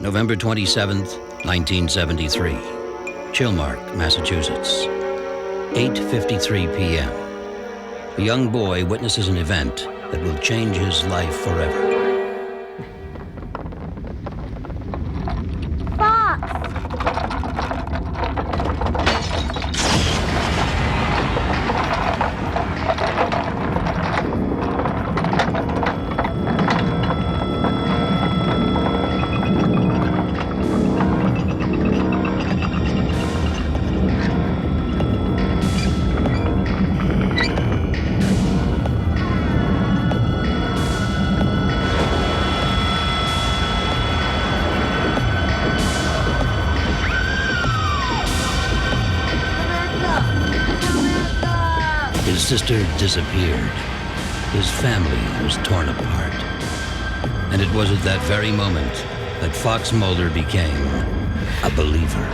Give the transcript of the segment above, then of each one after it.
November 27th, 1973. Chilmark, Massachusetts. 8:53 p.m. A young boy witnesses an event that will change his life forever. His sister disappeared. His family was torn apart. And it was at that very moment that Fox Mulder became a believer.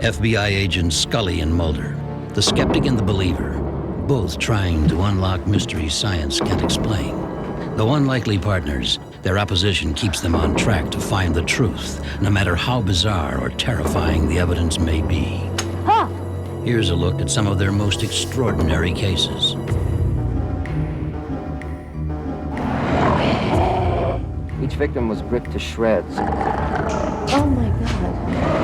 FBI agents Scully and Mulder, the skeptic and the believer, both trying to unlock mysteries science can't explain. Though unlikely partners, their opposition keeps them on track to find the truth, no matter how bizarre or terrifying the evidence may be. Huh. Here's a look at some of their most extraordinary cases. Each victim was ripped to shreds. Oh my God.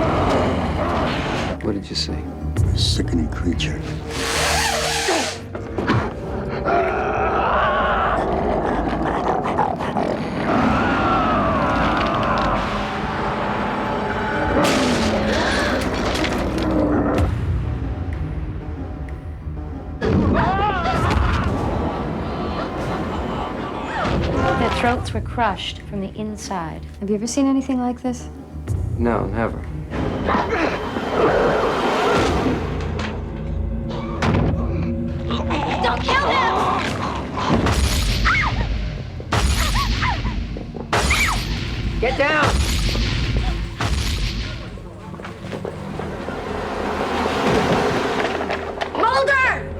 What did you see? A sickening creature. Their throats were crushed from the inside. Have you ever seen anything like this? No, never. Don't kill him! Get down! Mulder!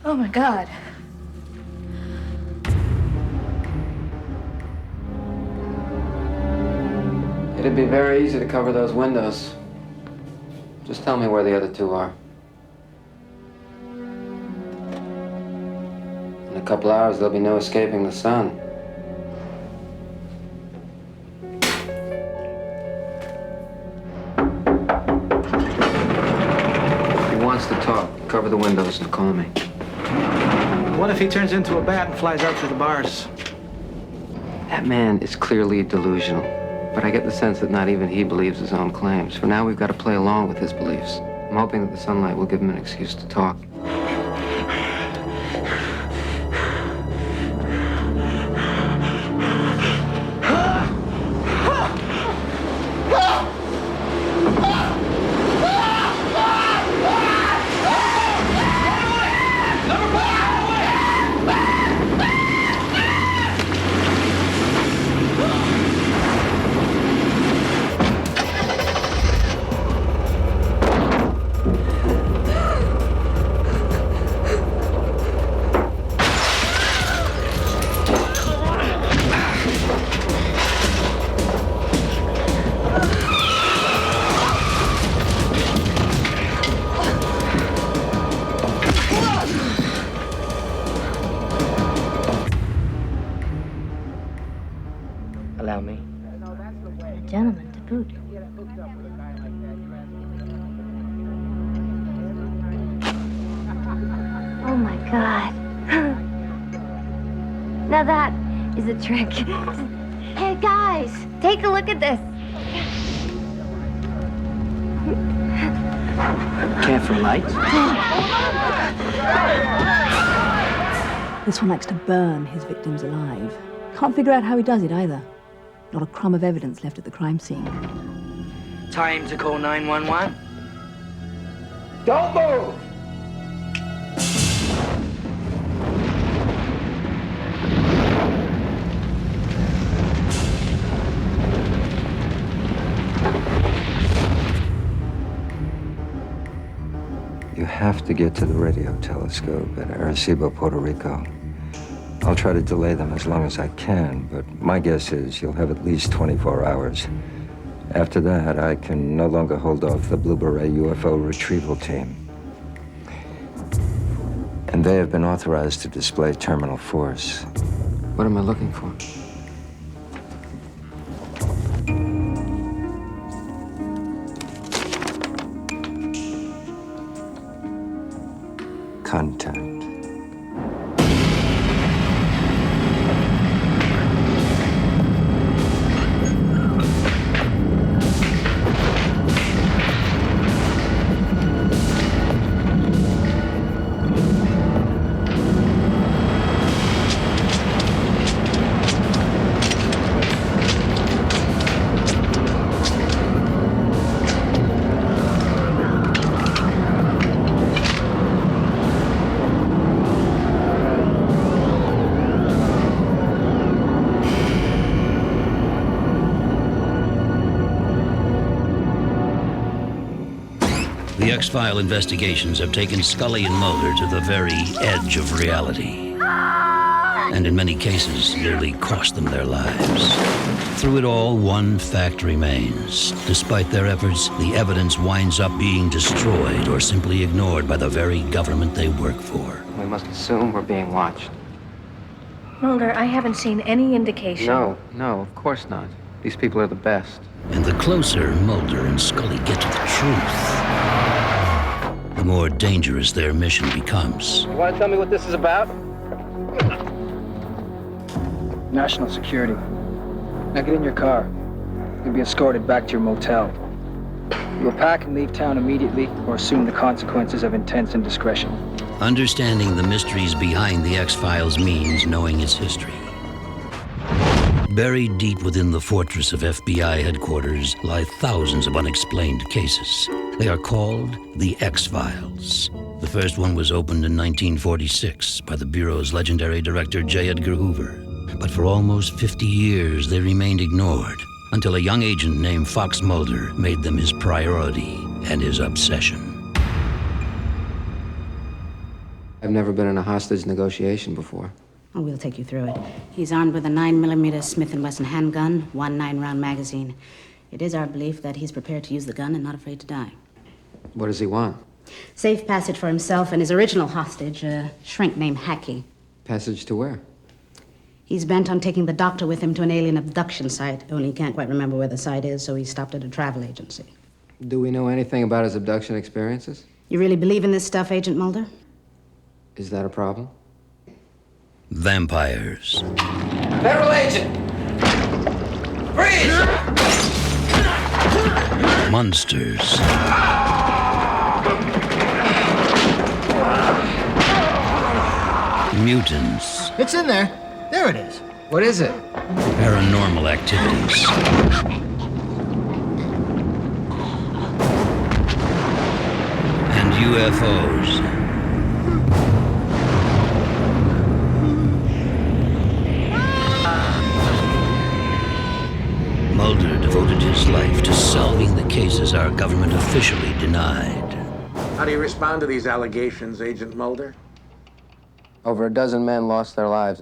Oh my God. It'd be very easy to cover those windows. Just tell me where the other two are. In a couple hours, there'll be no escaping the sun. If he wants to talk, cover the windows and call me. What if he turns into a bat and flies out through the bars? That man is clearly delusional, but I get the sense that not even he believes his own claims. For now, we've got to play along with his beliefs. I'm hoping that the sunlight will give him an excuse to talk. Allow me. A gentleman to boot. Oh my God. Now that is a trick. Hey guys, take a look at this. Care for lights? This one likes to burn his victims alive. Can't figure out how he does it either. Not a crumb of evidence left at the crime scene. Time to call 911. Don't move! You have to get to the radio telescope at Arecibo, Puerto Rico. I'll try to delay them as long as I can, but my guess is you'll have at least 24 hours. After that, I can no longer hold off the Blue Beret UFO retrieval team. And they have been authorized to display terminal force. What am I looking for? Contact. The X-File investigations have taken Scully and Mulder to the very edge of reality. And in many cases, nearly cost them their lives. Through it all, one fact remains. Despite their efforts, the evidence winds up being destroyed or simply ignored by the very government they work for. We must assume we're being watched. Mulder, I haven't seen any indication. No, of course not. These people are the best. And the closer Mulder and Scully get to the truth, the more dangerous their mission becomes. You want to tell me what this is about? National security. Now get in your car. You'll be escorted back to your motel. You will pack and leave town immediately or assume the consequences of intense indiscretion. Understanding the mysteries behind the X-Files means knowing its history. Buried deep within the fortress of FBI headquarters lie thousands of unexplained cases. They are called the X-Files. The first one was opened in 1946 by the Bureau's legendary director J. Edgar Hoover. But for almost 50 years, they remained ignored until a young agent named Fox Mulder made them his priority and his obsession. I've never been in a hostage negotiation before. Oh, we'll take you through it. He's armed with a 9mm Smith & Wesson handgun, one 9-round magazine. It is our belief that he's prepared to use the gun and not afraid to die. What does he want? Safe passage for himself and his original hostage, a shrink named Hackey. Passage to where? He's bent on taking the doctor with him to an alien abduction site, only he can't quite remember where the site is, so he stopped at a travel agency. Do we know anything about his abduction experiences? You really believe in this stuff, Agent Mulder? Is that a problem? Vampires. Federal agent! Freeze! Monsters. Mutants. It's in there. There it is. What is it? Paranormal activities. And UFOs. Mulder devoted his life to solving the cases our government officially denied. How do you respond to these allegations, Agent Mulder? Over a dozen men lost their lives.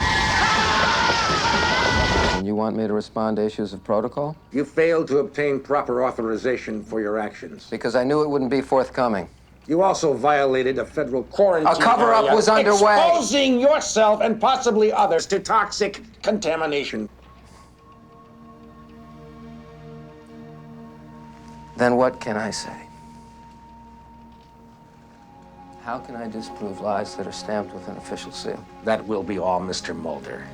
And you want me to respond to issues of protocol? You failed to obtain proper authorization for your actions. Because I knew it wouldn't be forthcoming. You also violated a federal quarantine. A cover-up area, was underway. Exposing yourself and possibly others to toxic contamination. Then what can I say? How can I disprove lies that are stamped with an official seal? That will be all, Mr. Mulder.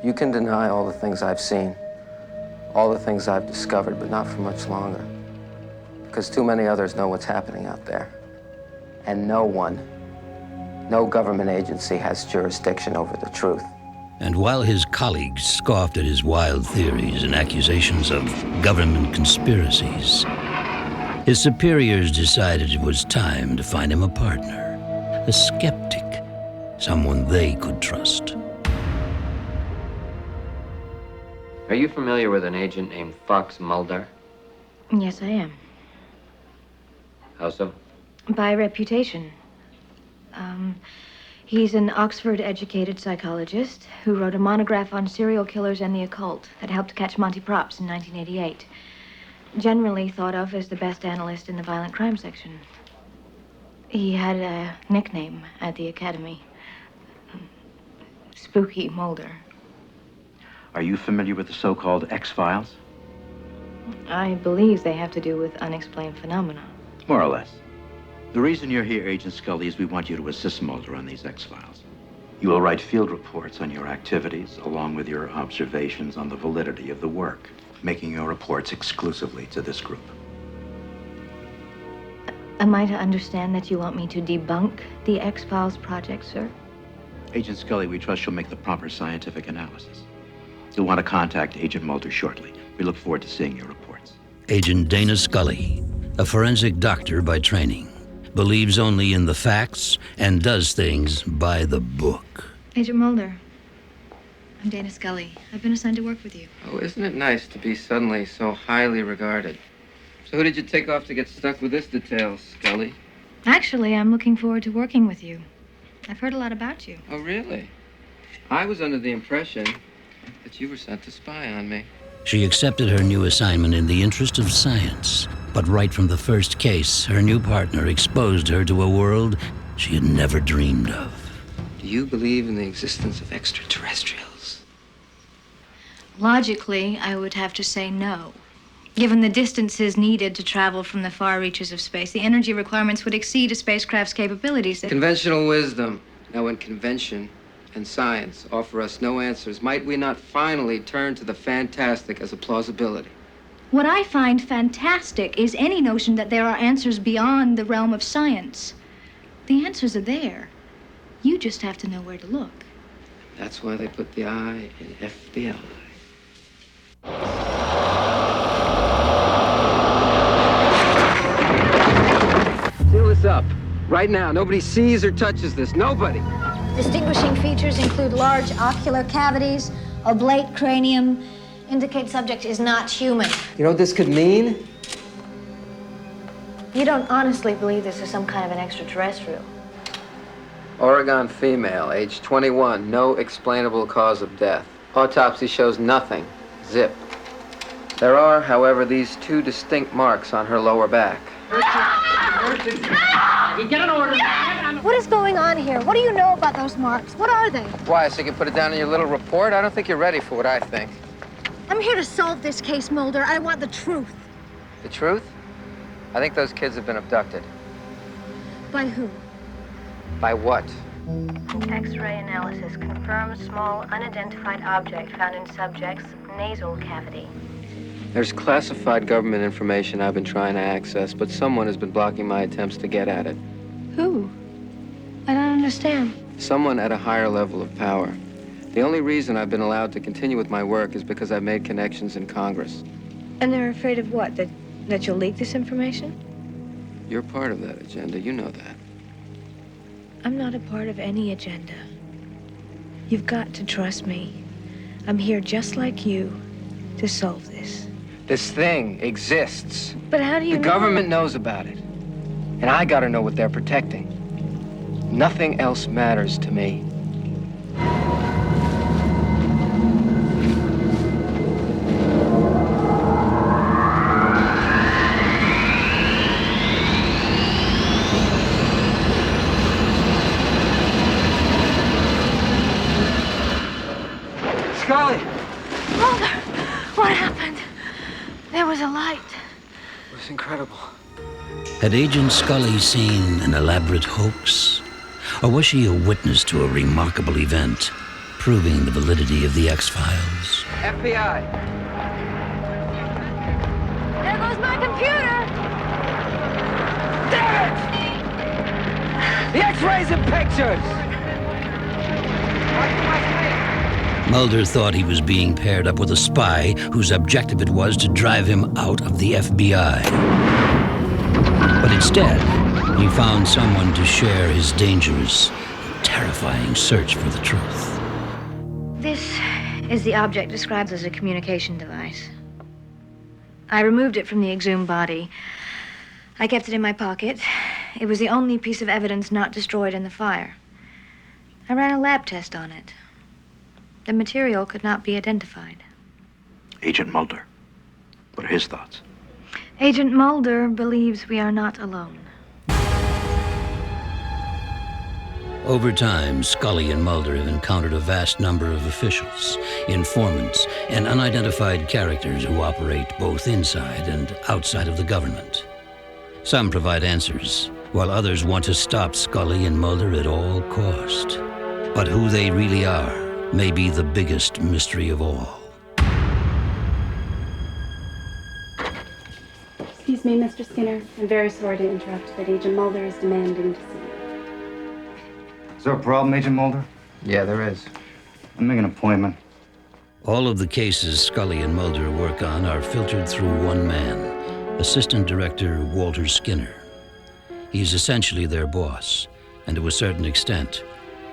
You can deny all the things I've seen, all the things I've discovered, but not for much longer. Because too many others know what's happening out there. And no one, no government agency has jurisdiction over the truth. And while his colleagues scoffed at his wild theories and accusations of government conspiracies, his superiors decided it was time to find him a partner, a skeptic, someone they could trust. Are you familiar with an agent named Fox Mulder? Yes, I am. How so? By reputation. He's an Oxford-educated psychologist who wrote a monograph on serial killers and the occult that helped catch Monty Props in 1988. Generally thought of as the best analyst in the violent crime section. He had a nickname at the academy. Spooky Mulder. Are you familiar with the so-called X-Files? I believe they have to do with unexplained phenomena. More or less. The reason you're here, Agent Scully, is we want you to assist Mulder on these X-Files. You will write field reports on your activities, along with your observations on the validity of the work, making your reports exclusively to this group. Am I to understand that you want me to debunk the X-Files project, sir? Agent Scully, we trust you'll make the proper scientific analysis. You'll want to contact Agent Mulder shortly. We look forward to seeing your reports. Agent Dana Scully, a forensic doctor by training, believes only in the facts and does things by the book. Agent Mulder, I'm Dana Scully. I've been assigned to work with you. Oh, isn't it nice to be suddenly so highly regarded? So who did you take off to get stuck with this detail, Scully? Actually, I'm looking forward to working with you. I've heard a lot about you. Oh, really? I was under the impression that you were sent to spy on me. She accepted her new assignment in the interest of science, but right from the first case, her new partner exposed her to a world she had never dreamed of. Do you believe in the existence of extraterrestrials? Logically, I would have to say no. Given the distances needed to travel from the far reaches of space, the energy requirements would exceed a spacecraft's capabilities. Conventional wisdom. Now, when convention and science offer us no answers, might we not finally turn to the fantastic as a plausibility? What I find fantastic is any notion that there are answers beyond the realm of science. The answers are there. You just have to know where to look. That's why they put the I in FBI. Seal this up. Right now. Nobody sees or touches this. Nobody. Distinguishing features include large ocular cavities, oblate cranium, indicate subject is not human. You know what this could mean? You don't honestly believe this is some kind of an extraterrestrial? Oregon female, age 21, no explainable cause of death. Autopsy shows nothing. Zip. There are, however, these two distinct marks on her lower back. Get an order. What is going on here? What do you know about those marks? What are they? Why, so you can put it down in your little report? I don't think you're ready for what I think. I'm here to solve this case, Mulder. I want the truth. The truth? I think those kids have been abducted. By who? By what? X-ray analysis confirms small unidentified object found in subject's nasal cavity. There's classified government information I've been trying to access, but someone has been blocking my attempts to get at it. Who? I don't understand. Someone at a higher level of power. The only reason I've been allowed to continue with my work is because I've made connections in Congress. And they're afraid of what? That you'll leak this information? You're part of that agenda. You know that. I'm not a part of any agenda. You've got to trust me. I'm here just like you to solve this. This thing exists. But how do you The know? government knows about it. And I gotta know what they're protecting. Nothing else matters to me. Mulder, what happened? There was a light. It was incredible. Had Agent Scully seen an elaborate hoax? Or was she a witness to a remarkable event, proving the validity of the X-Files? FBI! There goes my computer! Damn it! The X-rays and pictures! Mulder thought he was being paired up with a spy whose objective it was to drive him out of the FBI. But instead, he found someone to share his dangerous, terrifying search for the truth. This is the object described as a communication device. I removed it from the exhumed body. I kept it in my pocket. It was the only piece of evidence not destroyed in the fire. I ran a lab test on it. The material could not be identified. Agent Mulder, what are his thoughts? Agent Mulder believes we are not alone. Over time, Scully and Mulder have encountered a vast number of officials, informants, and unidentified characters who operate both inside and outside of the government. Some provide answers, while others want to stop Scully and Mulder at all cost. But who they really are may be the biggest mystery of all. Excuse me, Mr. Skinner. I'm very sorry to interrupt, but Agent Mulder is demanding to see you. Is there a problem, Agent Mulder? Yeah, there is. I'll make an appointment. All of the cases Scully and Mulder work on are filtered through one man, Assistant Director Walter Skinner. He's essentially their boss, and to a certain extent,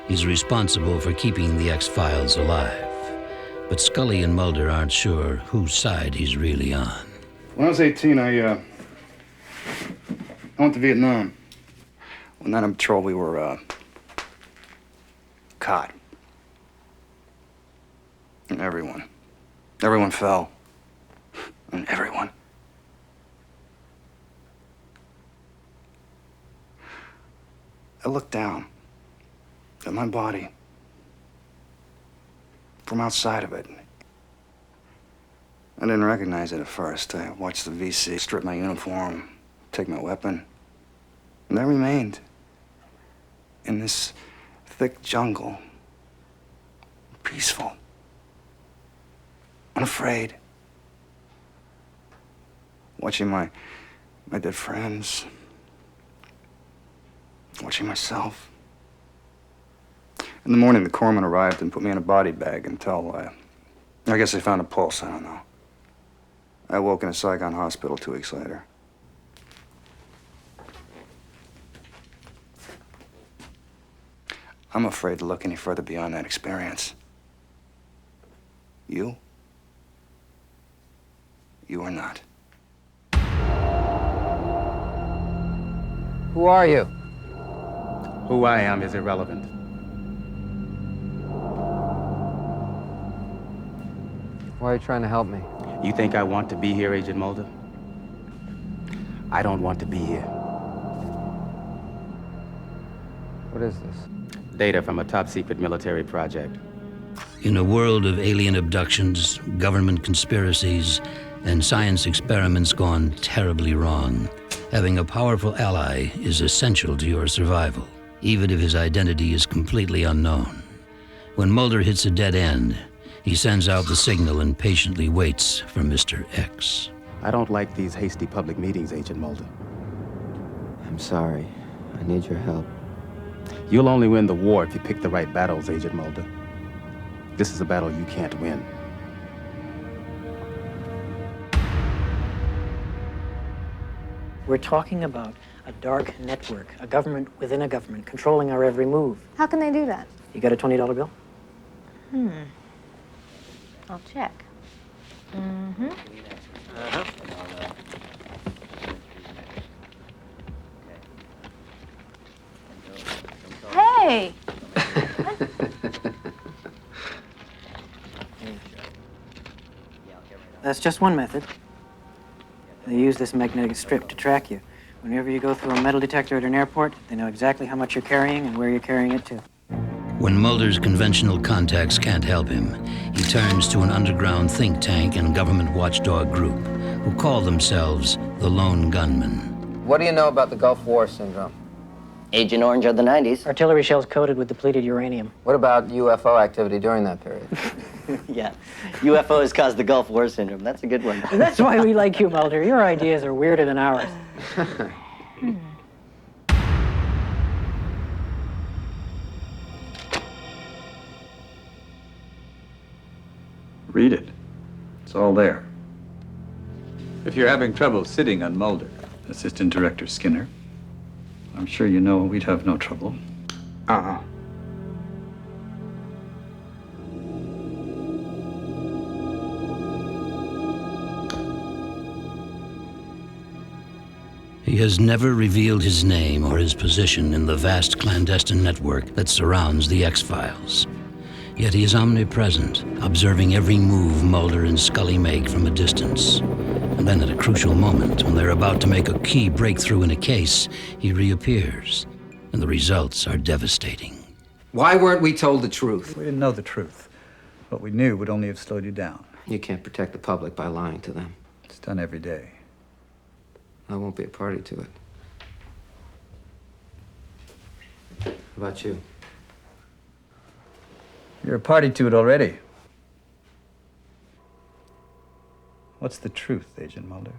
he's responsible for keeping the X-Files alive. But Scully and Mulder aren't sure whose side he's really on. When I was 18, I went to Vietnam. When night on patrol, we were, caught. And everyone fell. And everyone. I looked down at my body from outside of it. I didn't recognize it at first. I watched the VC strip my uniform, take my weapon, and I remained in this thick jungle, peaceful, unafraid, watching my dead friends, watching myself. In the morning, the corpsman arrived and put me in a body bag until, I guess they found a pulse, I don't know. I woke in a Saigon hospital 2 weeks later. I'm afraid to look any further beyond that experience. You? You are not. Who are you? Who I am is irrelevant. Why are you trying to help me? You think I want to be here, Agent Mulder? I don't want to be here. What is this? Data from a top-secret military project. In a world of alien abductions, government conspiracies, and science experiments gone terribly wrong, having a powerful ally is essential to your survival, even if his identity is completely unknown. When Mulder hits a dead end, he sends out the signal and patiently waits for Mr. X. I don't like these hasty public meetings, Agent Mulder. I'm sorry. I need your help. You'll only win the war if you pick the right battles, Agent Mulder. This is a battle you can't win. We're talking about a dark network, a government within a government, controlling our every move. How can they do that? You got a $20 bill? I'll check. Mm-hmm. Hey! That's just one method. They use this magnetic strip to track you. Whenever you go through a metal detector at an airport, they know exactly how much you're carrying and where you're carrying it to. When Mulder's conventional contacts can't help him, he turns to an underground think tank and government watchdog group who call themselves the Lone Gunmen. What do you know about the Gulf War syndrome? Agent Orange of the 90s. Artillery shells coated with depleted uranium. What about UFO activity during that period? Yeah, UFOs caused the Gulf War syndrome. That's a good one. That's why we like you, Mulder. Your ideas are weirder than ours. Read it. It's all there. If you're having trouble sitting on Mulder, Assistant Director Skinner, I'm sure you know we'd have no trouble. Uh-huh. He has never revealed his name or his position in the vast clandestine network that surrounds the X-Files. Yet he is omnipresent, observing every move Mulder and Scully make from a distance. And then at a crucial moment, when they're about to make a key breakthrough in a case, he reappears. And the results are devastating. Why weren't we told the truth? We didn't know the truth. What we knew would only have slowed you down. You can't protect the public by lying to them. It's done every day. I won't be a party to it. How about you? You're a party to it already. What's the truth, Agent Mulder?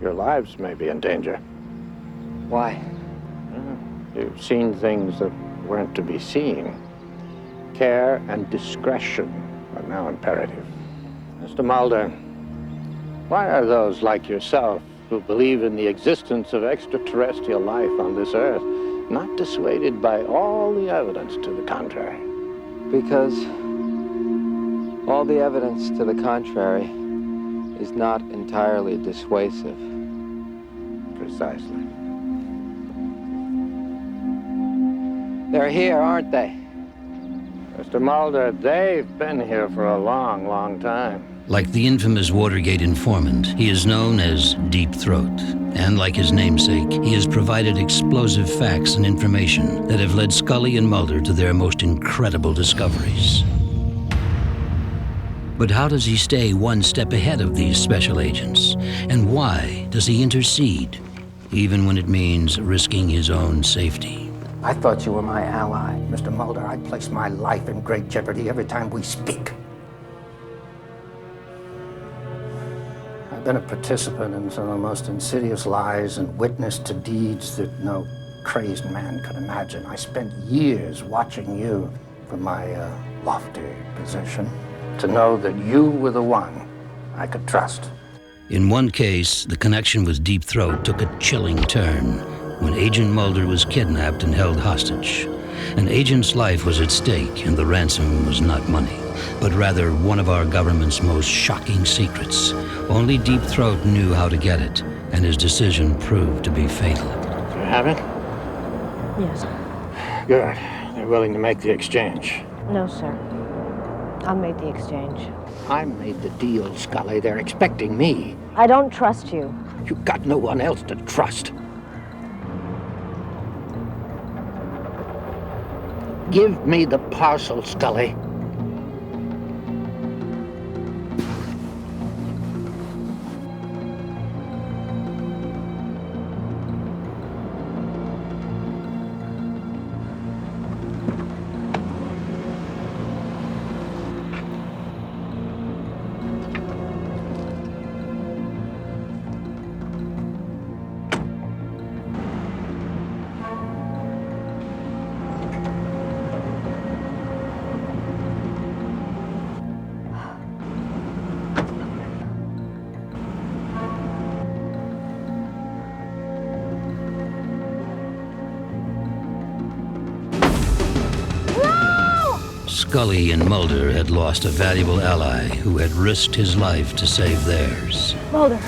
Your lives may be in danger. Why? You've seen things that weren't to be seen. Care and discretion are now imperative. Mr. Mulder, why are those like yourself who believe in the existence of extraterrestrial life on this Earth not dissuaded by all the evidence to the contrary? Because all the evidence to the contrary is not entirely dissuasive. Precisely. They're here, aren't they? Mr. Mulder, they've been here for a long, long time. Like the infamous Watergate informant, he is known as Deep Throat. And like his namesake, he has provided explosive facts and information that have led Scully and Mulder to their most incredible discoveries. But how does he stay one step ahead of these special agents? And why does he intercede, even when it means risking his own safety? I thought you were my ally. Mr. Mulder, I place my life in great jeopardy every time we speak. I've been a participant in some of the most insidious lies and witness to deeds that no crazed man could imagine. I spent years watching you from my lofty position to know that you were the one I could trust. In one case, the connection with Deep Throat took a chilling turn when Agent Mulder was kidnapped and held hostage. An agent's life was at stake, and the ransom was not money, but rather one of our government's most shocking secrets. Only Deep Throat knew how to get it, and his decision proved to be fatal. Do you have it? Yes. Good. They're willing to make the exchange. No, sir. I'll make the exchange. I made the deal, Scully. They're expecting me. I don't trust you. You've got no one else to trust. Give me the parcel, Scully. Scully and Mulder had lost a valuable ally who had risked his life to save theirs. Mulder.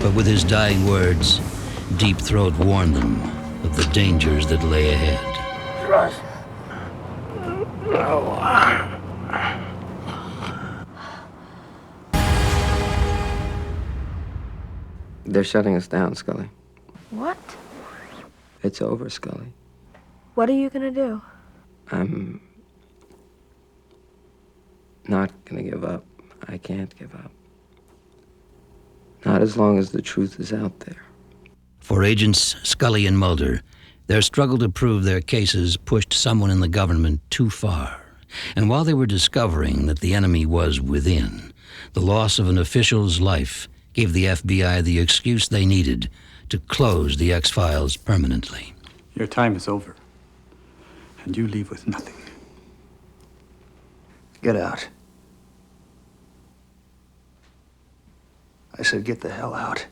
But with his dying words, Deep Throat warned them of the dangers that lay ahead. Trust. No. They're shutting us down, Scully. What? It's over, Scully. What are you gonna do? I'm not gonna give up. I can't give up. Not as long as the truth is out there. For agents Scully and Mulder, their struggle to prove their cases pushed someone in the government too far. And while they were discovering that the enemy was within, the loss of an official's life gave the FBI the excuse they needed to close the X-Files permanently. Your time is over, and you leave with nothing. Get out. I said, get the hell out.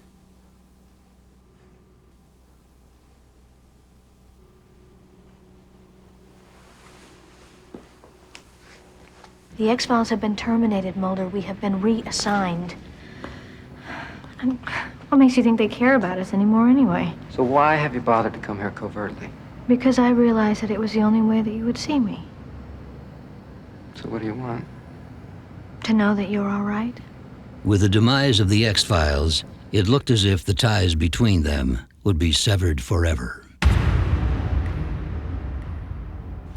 The X-Files have been terminated, Mulder. We have been reassigned. And what makes you think they care about us anymore anyway? So why have you bothered to come here covertly? Because I realized that it was the only way that you would see me. So what do you want? To know that you're all right. With the demise of the X-Files, it looked as if the ties between them would be severed forever.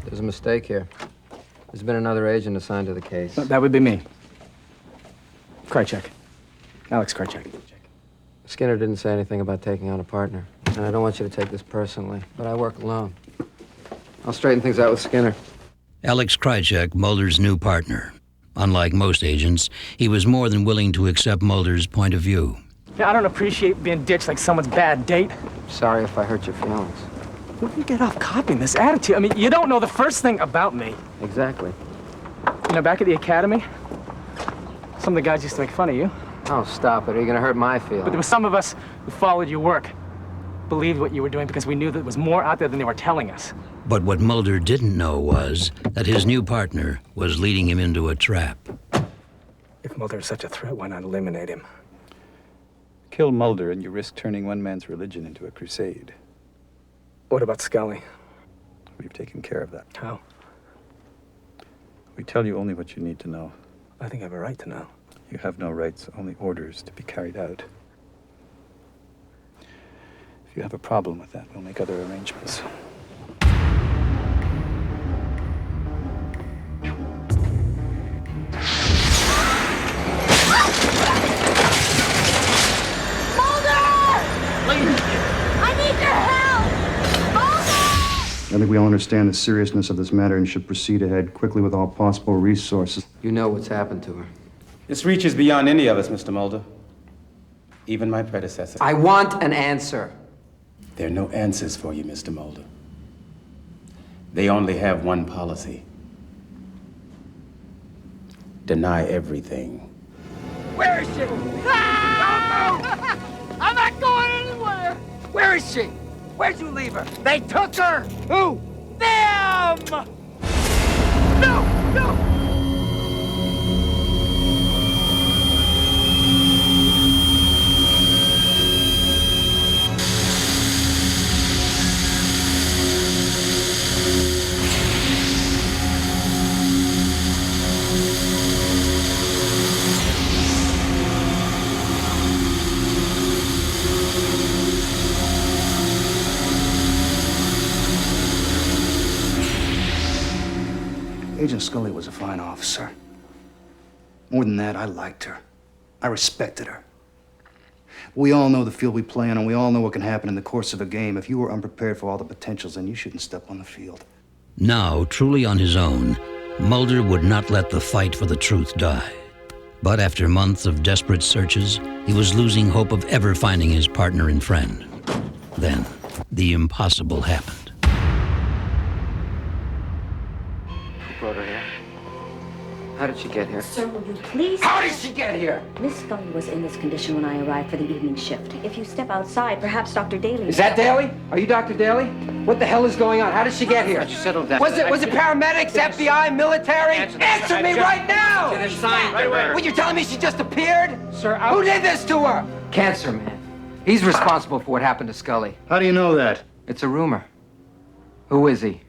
There's a mistake here. There's been another agent assigned to the case. That would be me. Krychek. Alex Krychek. Skinner didn't say anything about taking on a partner. And I don't want you to take this personally, but I work alone. I'll straighten things out with Skinner. Alex Krychek, Mulder's new partner. Unlike most agents, he was more than willing to accept Mulder's point of view. Yeah, I don't appreciate being ditched like someone's bad date. Sorry if I hurt your feelings. Where do you get off copying this attitude? I mean, you don't know the first thing about me. Exactly. You know, back at the academy, some of the guys used to make fun of you. Oh, stop it. Are you gonna hurt my feelings? But there were some of us who followed your work, believed what you were doing because we knew that there was more out there than they were telling us. But what Mulder didn't know was that his new partner was leading him into a trap. If Mulder is such a threat, why not eliminate him? Kill Mulder and you risk turning one man's religion into a crusade. What about Scully? We've taken care of that. How? We tell you only what you need to know. I think I have a right to know. You have no rights, only orders to be carried out. If you have a problem with that, we'll make other arrangements. I think we all understand the seriousness of this matter and should proceed ahead quickly with all possible resources. You know what's happened to her. This reaches beyond any of us, Mr. Mulder. Even my predecessor. I want an answer. There are no answers for you, Mr. Mulder. They only have one policy. Deny everything. Where is she? Ah! Don't move! I'm not going anywhere! Where is she? Where'd you leave her? They took her! Who? Them! No! No! Agent Scully was a fine officer. More than that, I liked her. I respected her. We all know the field we play on, and we all know what can happen in the course of a game. If you were unprepared for all the potentials, then you shouldn't step on the field. Now, truly on his own, Mulder would not let the fight for the truth die. But after months of desperate searches, he was losing hope of ever finding his partner and friend. Then, the impossible happened. Who brought her here? How did she get here? Sir, will you please? How did she get here? Miss Scully was in this condition when I arrived for the evening shift. If you step outside, perhaps Dr. Daly... Is that Daly? Are you Dr. Daly? What the hell is going on? How did she get here? Settle down. Was it paramedics, FBI, military? Answer me right now! What, you're telling me she just appeared? Sir, Who did this to her? Cancer Man. He's responsible for what happened to Scully. How do you know that? It's a rumor. Who is he?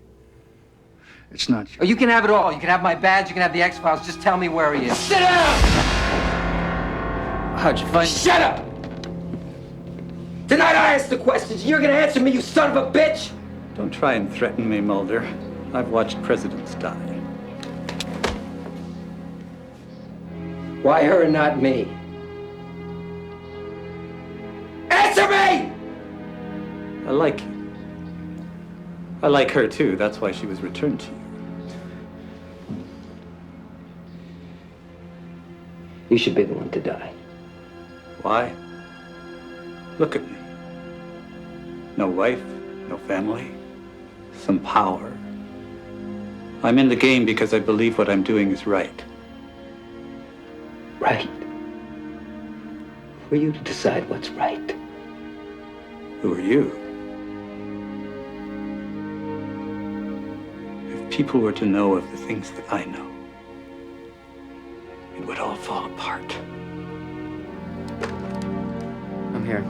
It's not you. Oh, you can have it all. You can have my badge, you can have the X-Files. Just tell me where he is. Sit down! How'd you find... Shut up! Tonight I ask the questions. You're gonna answer me, you son of a bitch! Don't try and threaten me, Mulder. I've watched presidents die. Why her and not me? Answer me! I like you. I like her too. That's why she was returned to you. You should be the one to die. Why? Look at me. No wife, no family, some power. I'm in the game because I believe what I'm doing is right. Right? For you to decide what's right. Who are you? If people were to know of the things that I know, it would all fall apart. I'm here.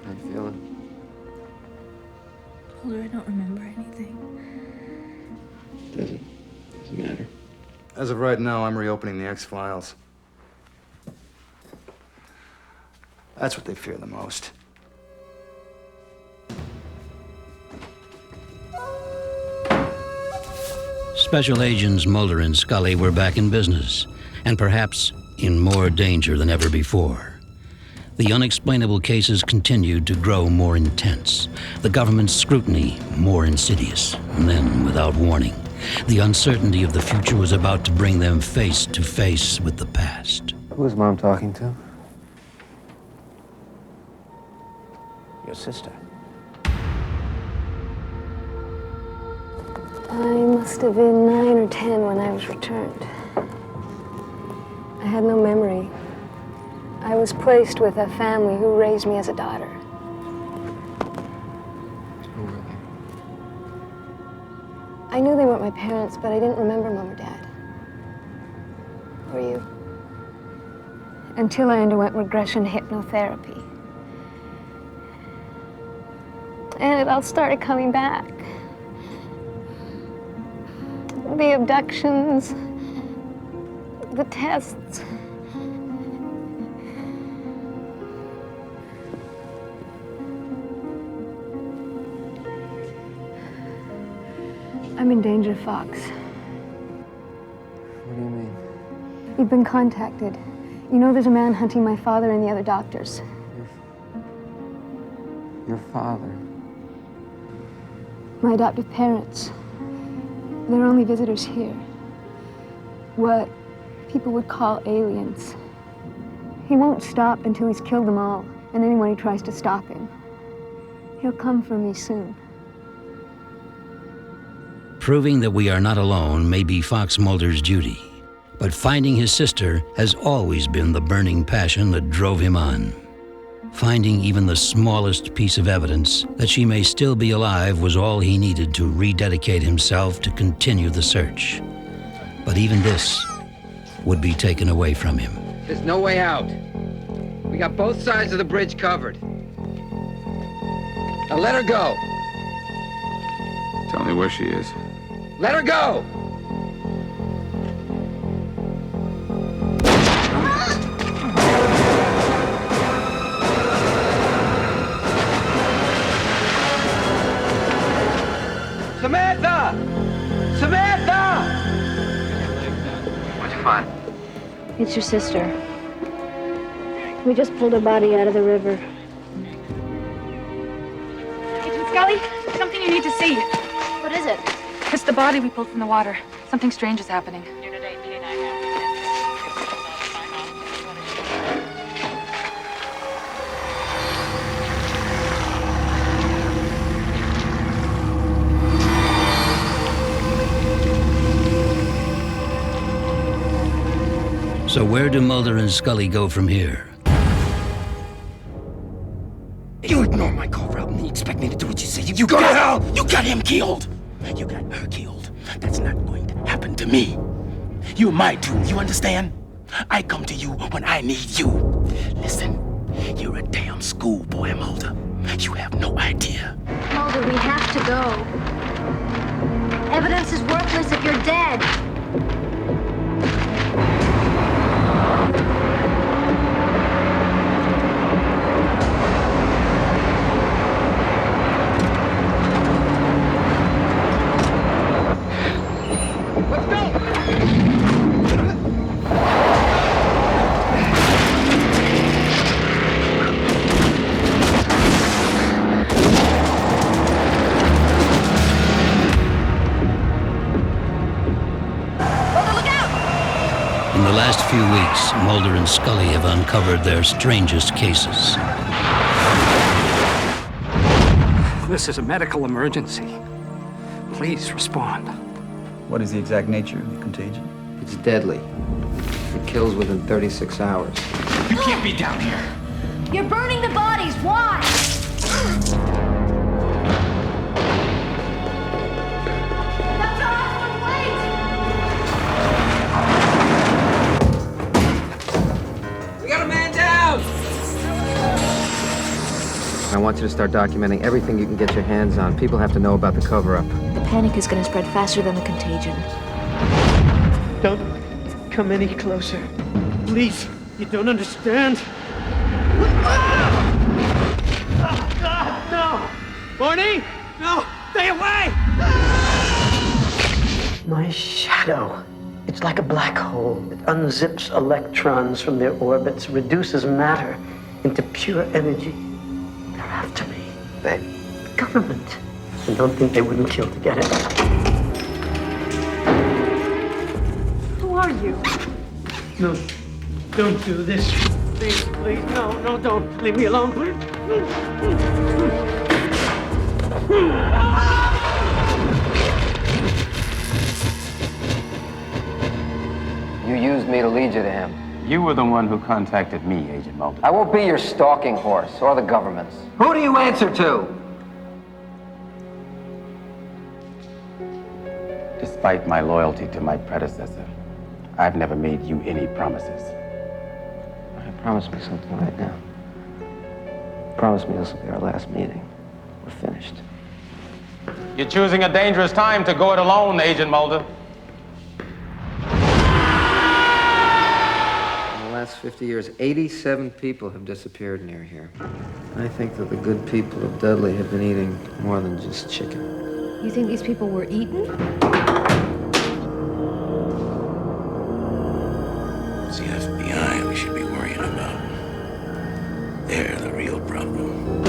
How you feeling? Mulder, I don't remember anything. Doesn't matter. As of right now, I'm reopening the X-Files. That's what they fear the most. Special agents Mulder and Scully were back in business, and perhaps in more danger than ever before. The unexplainable cases continued to grow more intense, the government's scrutiny more insidious, and then, without warning, the uncertainty of the future was about to bring them face to face with the past. Who was Mom talking to? Your sister. I must have been 9 or 10 when I was returned. I had no memory. I was placed with a family who raised me as a daughter. Who were they? I knew they weren't my parents, but I didn't remember Mom or Dad. Or you. Until I underwent regression hypnotherapy. And it all started coming back. The abductions, the tests. I'm in danger, Fox. What do you mean? You've been contacted. You know there's a man hunting my father and the other doctors. Your father? My adoptive parents. They're only visitors here. What people would call aliens. He won't stop until he's killed them all, and anyone who tries to stop him. He'll come for me soon. Proving that we are not alone may be Fox Mulder's duty, but finding his sister has always been the burning passion that drove him on. Finding even the smallest piece of evidence that she may still be alive was all he needed to rededicate himself to continue the search. But even this would be taken away from him. There's no way out. We got both sides of the bridge covered. Now let her go. Tell me where she is. Let her go! Samantha! Samantha! What'd you find? It's your sister. We just pulled her body out of the river. Agent Scully, something you need to see. What is it? It's the body we pulled from the water. Something strange is happening. So where do Mulder and Scully go from here? You ignore my call out and you expect me to do what you say. You go to hell! You got him killed! You got her killed. That's not going to happen to me. You're my doom, you understand? I come to you when I need you. Listen, you're a damn schoolboy, Mulder. You have no idea. Mulder, we have to go. Evidence is worthless if you're dead. In the last few weeks, Mulder and Scully have uncovered their strangest cases. This is a medical emergency. Please respond. What is the exact nature of the contagion? It's deadly. It kills within 36 hours. You can't be down here. You're burning the bodies. Why? Dr. Osborne, wait! We got a man down! I want you to start documenting everything you can get your hands on. People have to know about the cover-up. The panic is going to spread faster than the contagion. Don't come any closer. Please, you don't understand. No! Barney! No! Stay away! My shadow. It's like a black hole. It unzips electrons from their orbits, reduces matter into pure energy. They're after me. The government. And don't think they wouldn't kill to get it. Who are you? No, don't do this. Please, please, no, don't. Leave me alone, please. You used me to lead you to him. You were the one who contacted me, Agent Mulder. I won't be your stalking horse or the government's. Who do you answer to? Despite my loyalty to my predecessor, I've never made you any promises. Promise me something right now. Promise me this will be our last meeting. We're finished. You're choosing a dangerous time to go it alone, Agent Mulder. In the last 50 years, 87 people have disappeared near here. I think that the good people of Dudley have been eating more than just chicken. You think these people were eaten? It's the FBI we should be worrying about. They're the real problem.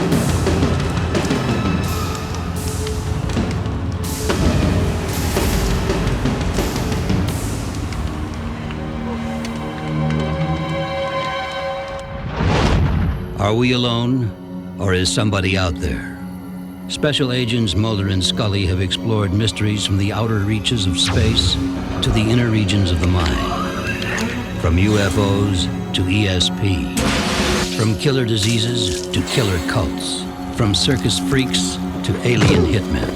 Are we alone, or is somebody out there? Special agents Mulder and Scully have explored mysteries from the outer reaches of space to the inner regions of the mind. From UFOs to ESP. From killer diseases to killer cults. From circus freaks to alien hitmen.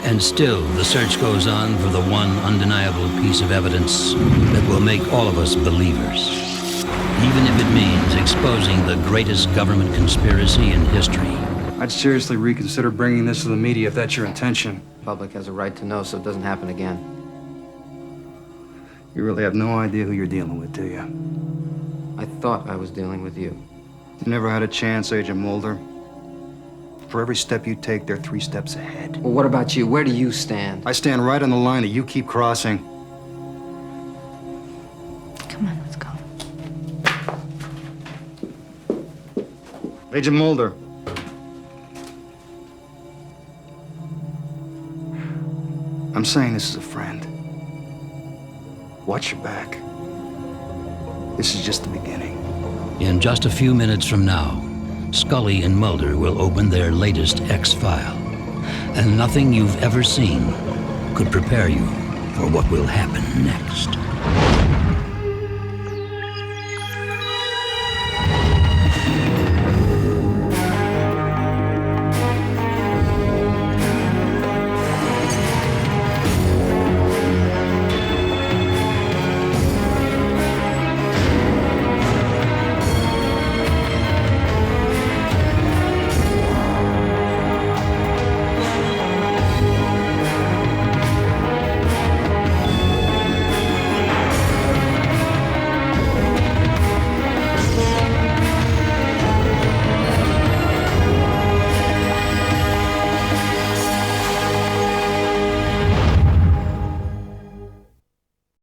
And still, the search goes on for the one undeniable piece of evidence that will make all of us believers. Even if it means exposing the greatest government conspiracy in history. I'd seriously reconsider bringing this to the media if that's your intention. The public has a right to know so it doesn't happen again. You really have no idea who you're dealing with, do you? I thought I was dealing with you. You never had a chance, Agent Mulder. For every step you take, they're 3 steps ahead. Well, what about you? Where do you stand? I stand right on the line that you keep crossing. Come on, let's go. Agent Mulder. I'm saying this as a friend. Watch your back. This is just the beginning. In just a few minutes from now, Scully and Mulder will open their latest X-File. And nothing you've ever seen could prepare you for what will happen next.